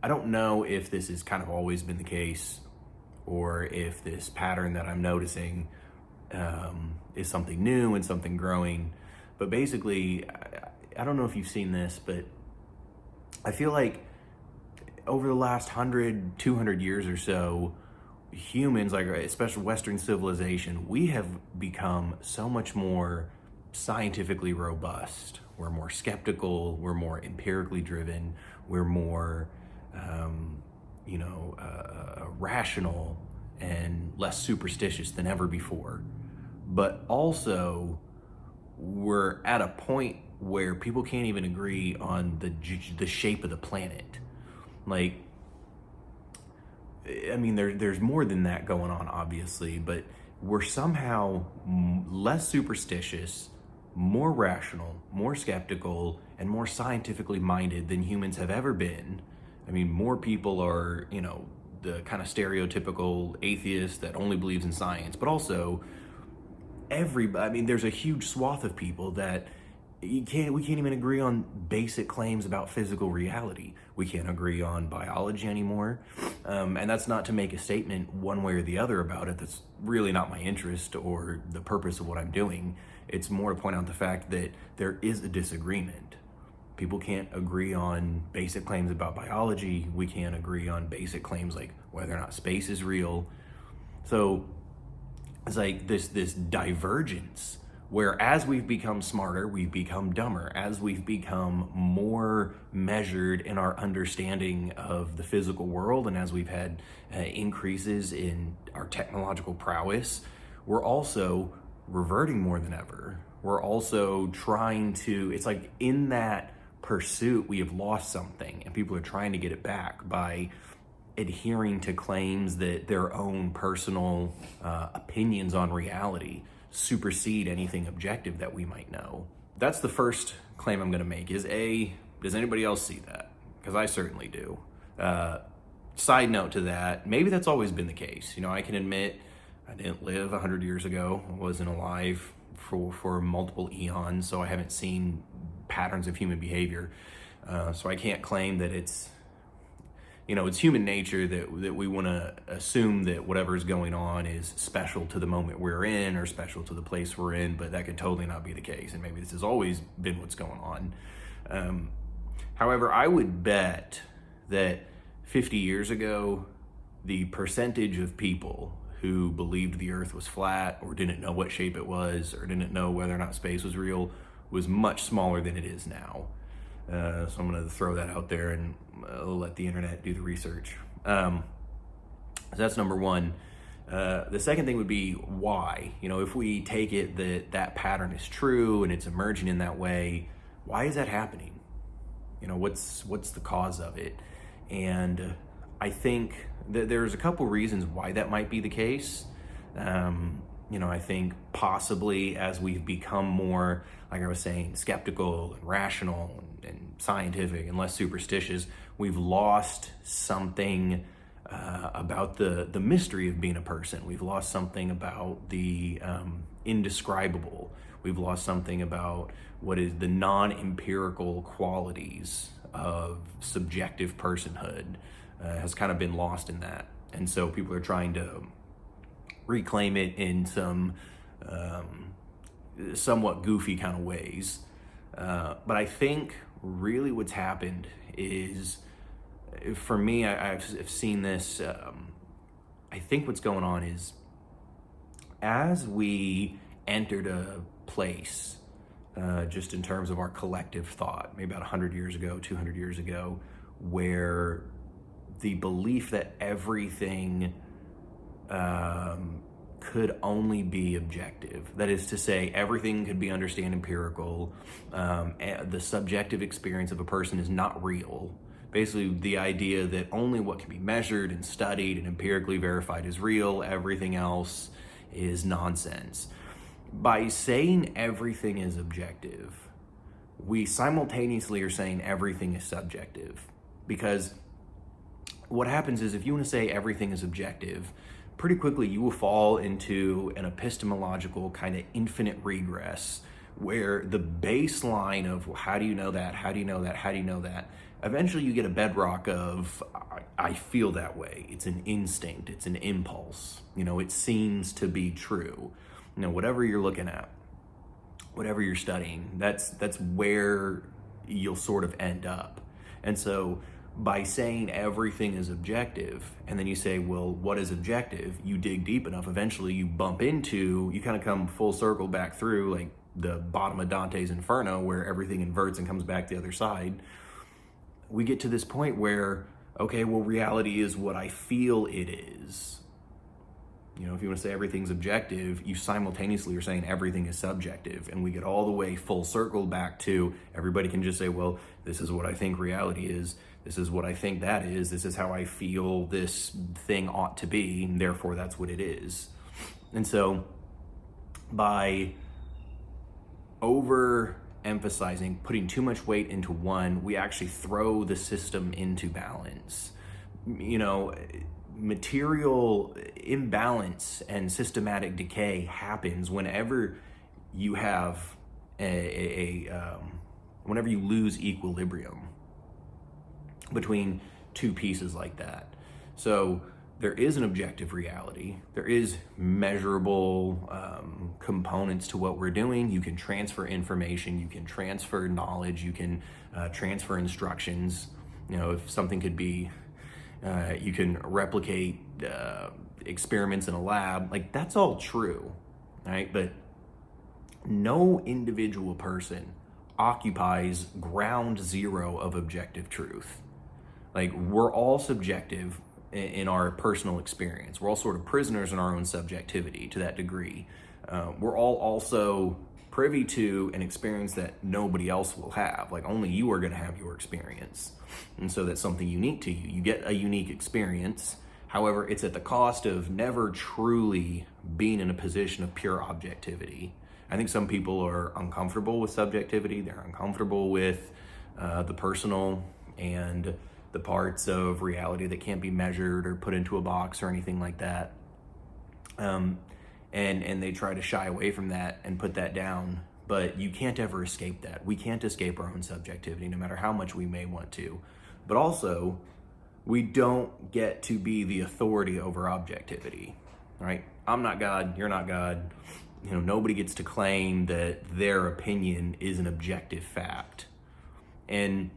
I don't know if this has kind of always been the case, or if this pattern that I'm noticing is something new and something growing. But basically, I don't know if you've seen this, but I feel like over the last 100, 200 years or so, humans, like especially Western civilization, we have become so much more scientifically robust. We're more skeptical, we're more empirically driven, we're more, rational and less superstitious than ever before. But also, we're at a point where people can't even agree on the shape of the planet. Like, I mean, there's more than that going on, obviously, but we're somehow less superstitious, more rational, more skeptical, and more scientifically minded than humans have ever been. I mean, more people are, the kind of stereotypical atheist that only believes in science, but also there's a huge swath of people that we can't even agree on basic claims about physical reality. We can't agree on biology anymore. And that's not to make a statement one way or the other about it. That's really not my interest or the purpose of what I'm doing. It's more to point out the fact that there is a disagreement. People can't agree on basic claims about biology. We can't agree on basic claims like whether or not space is real. So it's like this divergence where, as we've become smarter, we've become dumber. As we've become more measured in our understanding of the physical world, and as we've had increases in our technological prowess, we're also reverting more than ever. We're also trying to, it's like in that pursuit, we have lost something, and people are trying to get it back by adhering to claims that their own personal opinions on reality supersede anything objective that we might know. That's the first claim I'm going to make is does anybody else see that? Because I certainly do. Side note to that, maybe that's always been the case. I can admit I didn't live 100 years ago. I wasn't alive for multiple eons, so I haven't seen patterns of human behavior. So I can't claim that it's human nature that we want to assume that whatever is going on is special to the moment we're in or special to the place we're in, but that could totally not be the case. And maybe this has always been what's going on. However, I would bet that 50 years ago, the percentage of people who believed the earth was flat or didn't know what shape it was or didn't know whether or not space was real was much smaller than it is now. So I'm going to throw that out there and let the internet do the research. So that's number one. The second thing would be why. If we take it that pattern is true and it's emerging in that way, why is that happening? What's the cause of it? And I think that there's a couple reasons why that might be the case. I think possibly as we've become more, like I was saying, skeptical and rational and scientific and less superstitious, we've lost something about the mystery of being a person. We've lost something about the indescribable. We've lost something about what is the non-empirical qualities of subjective personhood has kind of been lost in that. And so people are trying to reclaim it in some somewhat goofy kind of ways. But I think really what's happened is, for me, I've seen this, I think what's going on is as we entered a place, just in terms of our collective thought, maybe about 100 years ago, 200 years ago, where the belief that everything could only be objective. That is to say, everything could be understood empirical. The subjective experience of a person is not real. Basically, the idea that only what can be measured and studied and empirically verified is real, everything else is nonsense. By saying everything is objective, we simultaneously are saying everything is subjective. Because what happens is, if you want to say everything is objective, pretty quickly you will fall into an epistemological kind of infinite regress where the baseline of how do you know that, how do you know that, how do you know that eventually you get a bedrock of, I feel that way. It's an instinct, it's an impulse. It seems to be true. Whatever you're looking at, whatever you're studying, that's where you'll sort of end up. And so by saying everything is objective, and then you say, well, what is objective? You dig deep enough, eventually you kind of come full circle back through like the bottom of Dante's Inferno, where everything inverts and comes back the other side. We get to this point where, okay, well, reality is what I feel it is. If you want to say everything's objective, you simultaneously are saying everything is subjective. And we get all the way full circle back to everybody can just say, well, this is what I think reality is. This is what I think that is. This is how I feel this thing ought to be. And therefore, that's what it is. And so by overemphasizing, putting too much weight into one, we actually throw the system into balance. Material imbalance and systematic decay happens whenever you have whenever you lose equilibrium between two pieces like that. So there is an objective reality. There is measurable components to what we're doing. You can transfer information, you can transfer knowledge, you can transfer instructions. If something could be you can replicate experiments in a lab, like that's all true, right? But no individual person occupies ground zero of objective truth. Like we're all subjective in our personal experience. We're all sort of prisoners in our own subjectivity to that degree. We're all also privy to an experience that nobody else will have. Like only you are going to have your experience. And so that's something unique to you. You get a unique experience. However, it's at the cost of never truly being in a position of pure objectivity. I think some people are uncomfortable with subjectivity. They're uncomfortable with the personal and the parts of reality that can't be measured or put into a box or anything like that. And they try to shy away from that and put that down. But you can't ever escape that. We can't escape our own subjectivity, no matter how much we may want to. But also, we don't get to be the authority over objectivity, right? I'm not God, you're not God. Nobody gets to claim that their opinion is an objective fact. And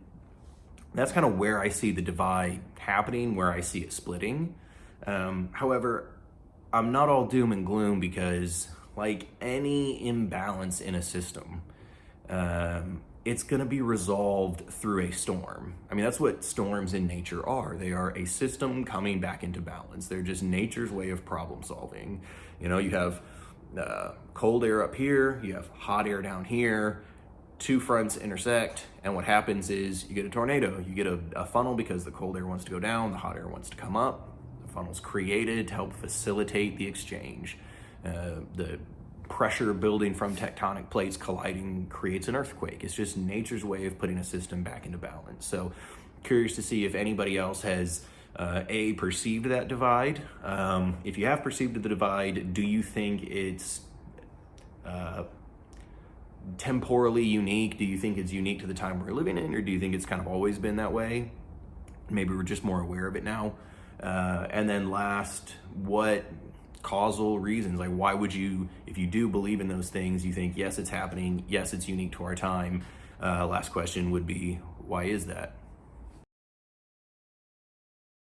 that's kind of where I see the divide happening, where I see it splitting. However, I'm not all doom and gloom, because like any imbalance in a system, it's going to be resolved through a storm. I mean, that's what storms in nature are. They are a system coming back into balance. They're just nature's way of problem solving. You have cold air up here, you have hot air down here, two fronts intersect, and what happens is you get a tornado. You get a funnel because the cold air wants to go down, the hot air wants to come up. The funnel's created to help facilitate the exchange. The pressure building from tectonic plates colliding creates an earthquake. It's just nature's way of putting a system back into balance. So curious to see if anybody else has perceived that divide. If you have perceived the divide, do you think it's temporally unique? Do you think it's unique to the time we're living in, or do you think it's kind of always been that way? Maybe we're just more aware of it now. And then last, what causal reasons? Like, why would you, if you do believe in those things, you think, yes, it's happening, yes, it's unique to our time. Last question would be, why is that?